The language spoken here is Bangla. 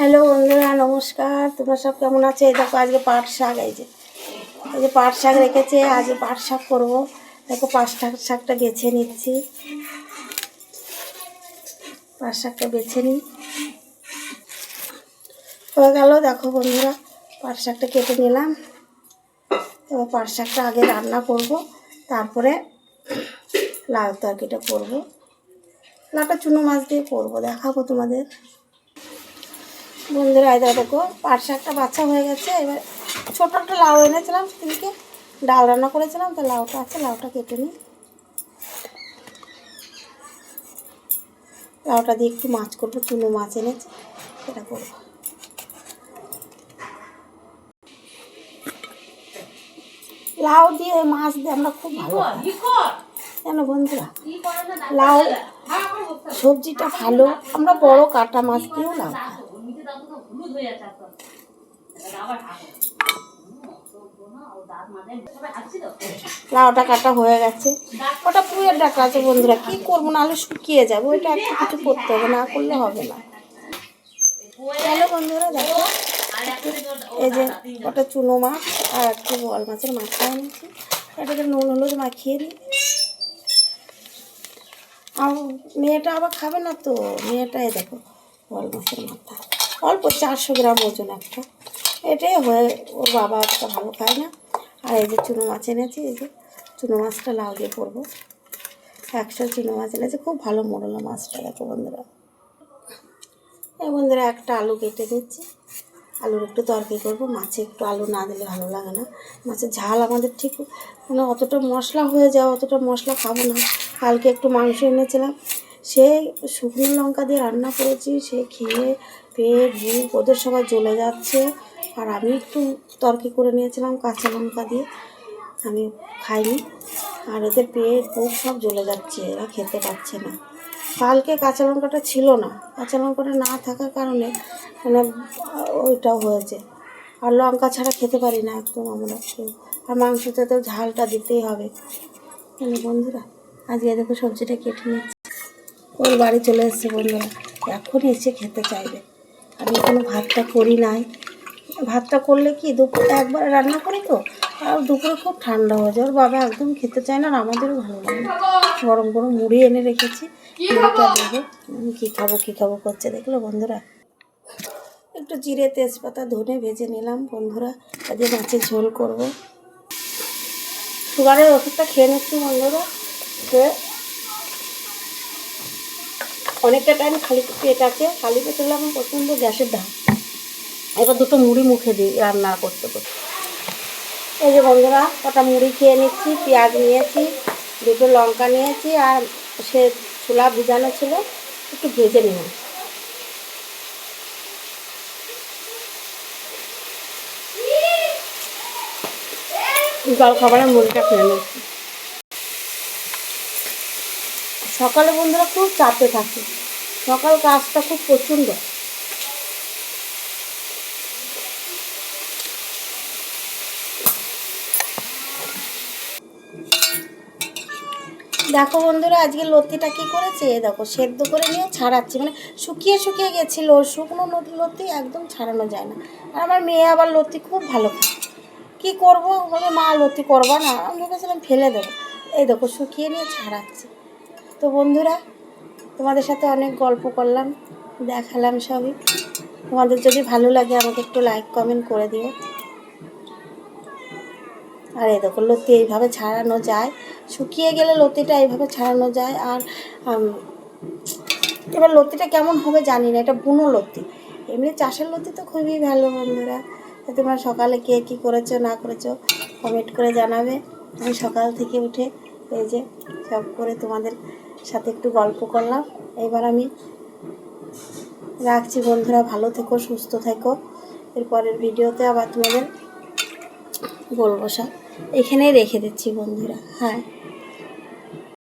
হ্যালো বন্ধুরা, নমস্কার। তোমরা সব কেমন আছে? এই দেখো আজকে পাট শাক, এই যে পাট শাক রেখেছে, আজকে পাট শাক করবো। দেখো শাকটা বেছে নিচ্ছি। পাট শাকটা বেছে নিই, হয়ে গেল। দেখো বন্ধুরা, পাট শাকটা কেটে নিলাম। এবার পাট শাকটা আগে রান্না করব, তারপরে লাউ তরকারিটা করবো। লাউটা চুনো মাছ দিয়ে করবো, দেখাবো তোমাদের। বন্ধুরা এই দেখো পাট শাকটা বাছা হয়ে গেছে। এবার ছোটো একটা লাউ এনেছিলাম, সেদিনকে ডাল রান্না করেছিলাম, তো লাউটা আছে, লাউটা কেটে নিই। লাউটা দিয়ে একটু মাছ করবো, চুনো মাছ এনেছি, এটা করবো। লাউ দিয়ে মাছ দিয়ে আমরা খুব ভালো জানো বন্ধুরা। লাউ সবজিটা ভালো, আমরা বড় কাটা মাছ দিয়েও লাউ খাই। লাউটা কাটা হয়ে গেছে, ওটা পুয়ের ডাটা আছে বন্ধুরা, কি করবো, নাহলে শুকিয়ে যাবে। ওইটা একটু কিছু করতে হবে, না করলে হবে না। হ্যালো বন্ধুরা, দেখো এই যে ওটা চুনো মাছ আর একটু বল মাছের মাথা এনেছি, এটাকে নুন হলুদ মাখিয়ে নিই। আর মেয়েটা আবার খাবে না, তো মেয়েটাই দেখো বল মাছের মাথা অল্প 400 গ্রাম ওজন একটা, এটাই হয়ে। ওর বাবা একটা ভালো খায় না। আর এই যে চুনো মাছ এনেছি, এই যে চুনো মাছটা লাউ দিয়ে করবো। 100 চুনো মাছ এনেছি, খুব ভালো মোড়লো মাছটা। দেখো বন্ধুরা, এই বন্ধুরা একটা আলু কেটে দিচ্ছি, আলুর একটু তরকারি করবো। মাছে একটু আলু না দিলে ভালো লাগে না। মাছের ঝাল আমাদের ঠিক মানে অতটা মশলা হয়ে যায়, অতটা মশলা খাবো না। কালকে একটু মাংস এনেছিলাম, সে শুকনো লঙ্কা দিয়ে রান্না করেছি, সে খেয়ে পেট বুক ওদের সবাই জ্বলে যাচ্ছে। আর আমি একটু তরকারি করে নিয়েছিলাম কাঁচা লঙ্কা দিয়ে, আমি খাইনি। আর এদের পেট বুক সব জ্বলে যাচ্ছে, এরা খেতে পারছে না। কালকে কাঁচা লঙ্কাটা ছিল না, কাঁচা লঙ্কাটা না থাকার কারণে মানে ওইটাও হয়েছে। আর লঙ্কা ছাড়া খেতে পারি না একদম আমরা কেউ। আর মাংসতে তো ঝালটা দিতেই হবে। মানে বন্ধুরা আজকে দেখো সবজিটা কেটে নিচ্ছি। ওর বাড়ি চলে এসেছে বন্ধুরা, এখন এসে খেতে চাইবে। আমি কোনো ভাতটা করি নাই। ভাতটা করলে কি দুপুরে একবার রান্না করি তো, আর দুপুরে খুব ঠান্ডা হয়ে যায়। ওর বাবা একদম খেতে চায় না, আর আমাদেরও ভালো লাগে না। গরম গরম মুড়ি এনে রেখেছি, মুড়িটা দেবো। আমি কী খাবো করছে, দেখলো বন্ধুরা। একটু জিরে তেজপাতা ধনে ভেজে নিলাম বন্ধুরা, আজকে মাছের ঝোল করব। সুগারের ওষুধটা খেয়ে নিচ্ছি বন্ধুরা, খেয়ে অনেকটা টাইম খালি পেট আছে, খালি পেট হলে আমার প্রচণ্ড গ্যাসের ধাপ। এবার দুটো মুড়ি মুখে দিই রান্না করতে করতে। এই যে বন্ধুরা কটা মুড়ি খেয়ে নিচ্ছি, পেঁয়াজ নিয়েছি, দুটো লঙ্কা নিয়েছি, আর সে ছোলা ভিজানো ছিল, একটু ভেজে নিলাম। জল খাবারের মুড়িটা খেয়ে নিচ্ছি। সকালে বন্ধুরা খুব চাপে থাকি, সকাল কাজটা খুব প্রচণ্ড। দেখো বন্ধুরা আজকে লতিটা কী করেছে, দেখো সেদ্ধ করে নিয়ে ছাড়াচ্ছি, মানে শুকিয়ে শুকিয়ে গেছিলো। শুকনো লতি একদম ছাড়ানো যায় না। আর আমার মেয়ে আবার লতি খুব ভালো খায়। কী করবো, বলে মা লতি করবা না, আমি ভেবেছিলাম ফেলে দেবো। এই দেখো শুকিয়ে নিয়ে ছাড়াচ্ছি। তো বন্ধুরা তোমাদের সাথে অনেক গল্প করলাম, দেখালাম সবই। তোমাদের যদি ভালো লাগে আমাকে একটু লাইক কমেন্ট করে দিও। আর এই দেখো লতি এইভাবে ছাড়ানো যায়, শুকিয়ে গেলে লতিটা এইভাবে ছাড়ানো যায়। আর এবার লতিটা কেমন হবে জানি না, এটা বুনো লতি। এমনি চাষের লতি তো খুবই ভালো বন্ধুরা। তোমরা সকালে কে কী করেছো না করেছো কমেন্ট করে জানাবে। আমি সকাল থেকে উঠে এই যে সব করে তোমাদের সাথে একটু গল্প করলাম। এবার আমি রাখছি বন্ধুরা, ভালো থেকো, সুস্থ থেকো। এরপরের ভিডিওতে আবার তোমাদের বলবো সব। এখানেই রেখে দিচ্ছি বন্ধুরা। হ্যাঁ।